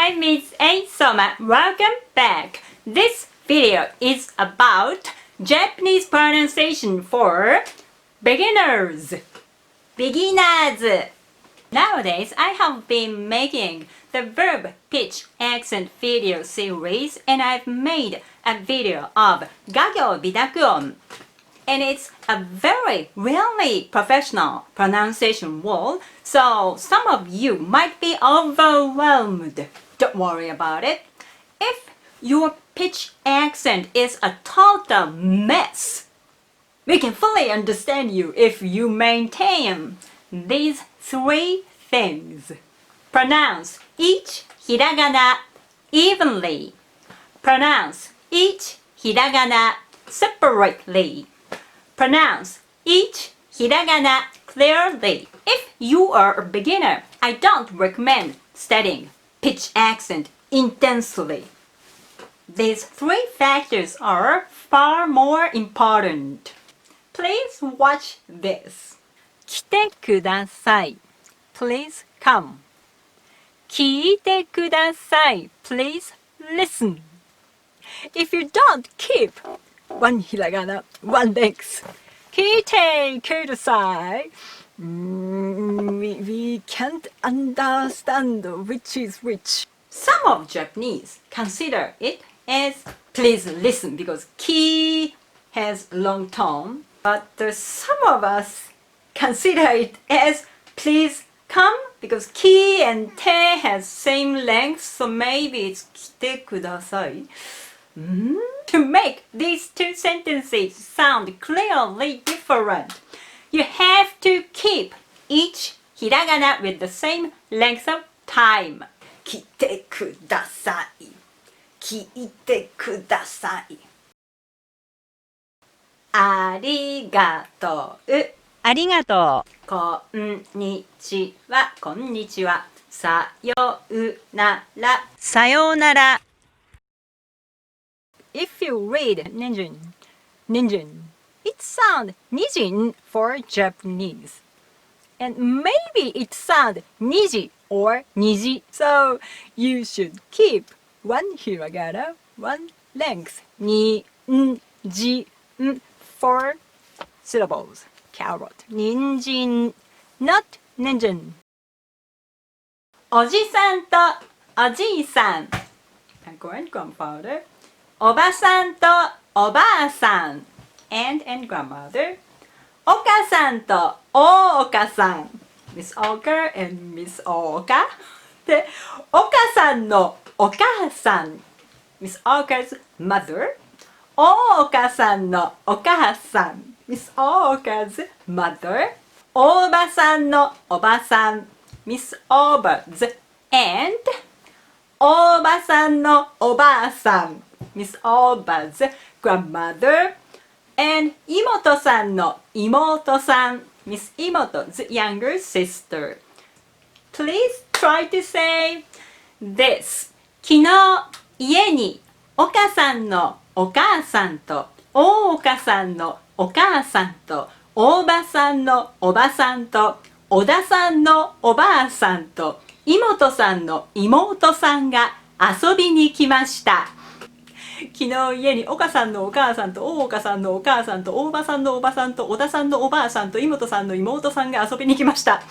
I'm Miss A Soma. Welcome back. This video is about Japanese pronunciation for beginners. Nowadays, I have been making the verb pitch accent video series and I've made a video of gagyo bidakuon. And it's a very really professional pronunciation word, so some of you might be overwhelmed. Don't worry about it. If your pitch accent is a total mess, we can fully understand you if you maintain these three things. Pronounce each hiragana evenly. Pronounce each hiragana separately. Pronounce each hiragana clearly. If you are a beginner, I don't recommend studying pitch accent intensely. These three factors are far more important. Please watch this. 来てください. Please come. 聞いてください. Please listen. If you don't keep one hiragana, one legs, 聞いてください. We can't understand which is which. Some of Japanese consider it as please listen because ki has long tone, but some of us consider it as please come because ki and te has same length, so maybe it's 来てください. To make these two sentences sound clearly different, you have to keep each hiragana with the same length of time. 来てください. 聞いてください. ありがとう. ありがとう. こんにちは. こんにちは. さようなら. さようなら. If you read ninjin, it sounds nijin for Japanese. And maybe it sounds niji or niji. So you should keep one hiragana, one length. Ni, n, ji, n, 4 syllables. Carrot. Ninjin, not ninjin. おじさんとおじいさん. Uncle and grandfather. おばさんとおばあさん aunt and grandmother お母さんとお母さん Miss Oka and Miss Oka でお母さんのお母さん Miss Oka's mother お母さんのお母さん Miss Oka's mother おばさんのおばさん Miss Oba's and おばさんのおばあさんMiss Oba's grandmother and 妹さんの妹さん Miss Imoto's younger sister. Please try to say this. 昨日家にお母さんのお母さんとお母さんのお母さんとおばさんのおばさんとおださんのおばあさんと妹さんの妹さんが遊びに来ました。昨日家に岡さんのお母さんと大岡さんのお母さんと大場さんのおばさんと小田さんのおばあさんと妹さんの妹さんが遊びに来ました。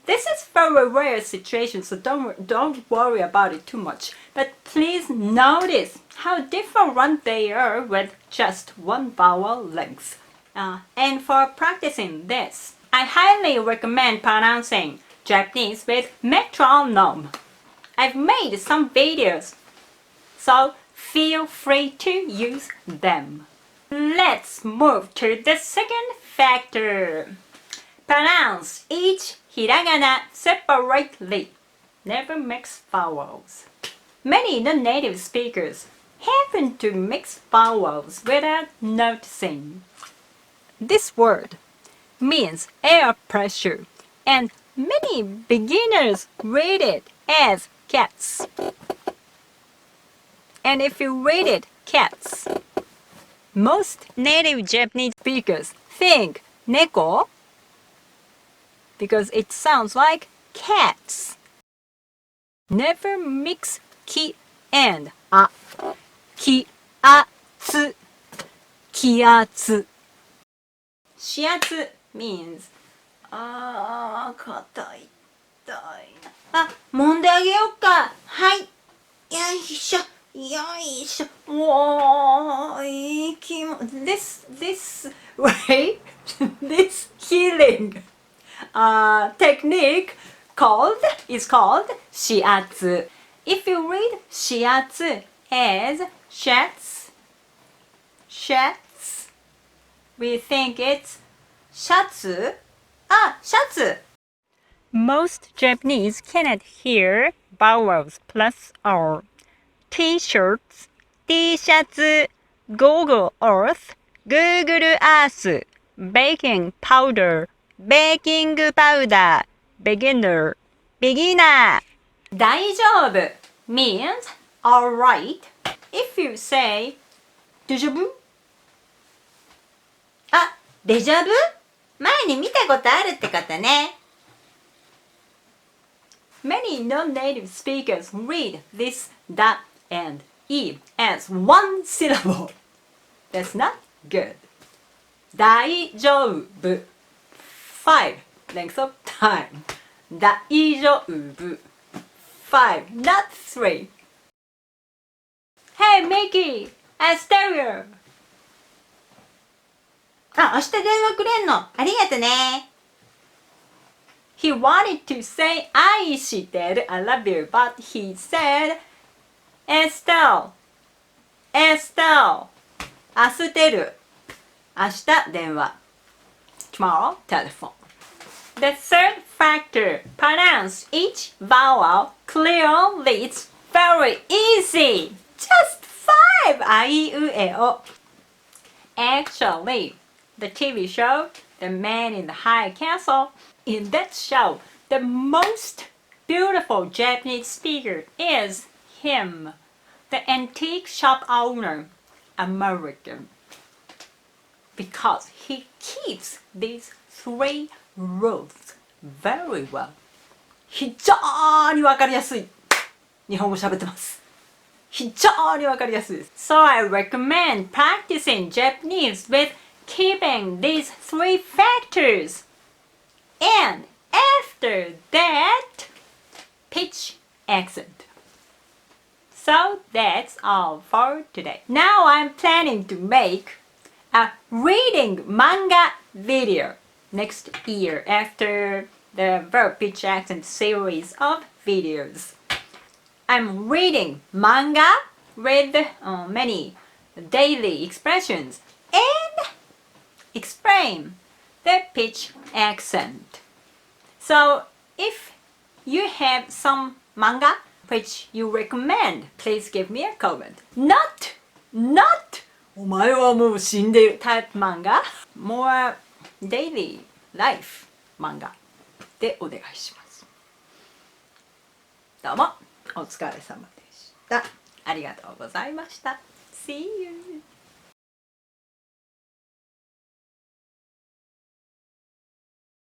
This is very rare situation, so don't worry about it too much. But please notice how different they are with just one vowel length. And for practicing this, I highly recommend pronouncing Japanese with metronome. I've made some videos, so feel free to use them. Let's move to the second factor. Pronounce each hiragana separately. Never mix vowels. Many non-native speakers happen to mix vowels without noticing. This word means air pressure, and many beginners read it as cats. And if you read it cats, most native Japanese speakers think neko because it sounds like cats. Never mix ki and a. Kiatsu. Kiatsu. Shiatsu means 硬い痛いな。揉んであげようか。はい。よいしょ。よいしょ。おー、いい気も。This way, this healing technique is called Shiatsu. If you read Shiatsu as shats, we think it's shatsu. Shatsu. Most Japanese cannot hear vowels plus R. T-shirts, T-shirts, Google Earth, Google Earth, baking powder, baking powder, beginner, beginner. 大丈夫 means alright. If you say デジャブデジャブ前に見たことあるってことね。Many non-native speakers read this da and e as one syllable. That's not good. 大丈夫 5 length of time. 大丈夫 5 not 3. Hey Mickey, I stereo. 明日電話くれんのありがとね。He wanted to say 愛してる I love you, but he said Estelle, Estelle, アステル、明日電話 tomorrow telephone. The third factor, pronounce each vowel clearly. It's very easy. Just 5. あいうえお. Actually, the TV show, The Man in the High Castle, in that show, the most beautiful Japanese speaker is him, the antique shop owner, American. Because he keeps these 3 rules very well. 非常にわかりやすい。日本語喋ってます。非常にわかりやすいです。So I recommend practicing Japanese with keeping these 3 factors. And after that, pitch accent. So that's all for today. Now I'm planning to make a reading manga video next year after the verb pitch accent series of videos. I'm reading manga with many daily expressions and explain the pitch accent. So if you have some manga which you recommend, please give me a comment. Not お前はもう死んでいる type manga, more daily life manga でお願いします。どうもお疲れ様でした。ありがとうございました。See you!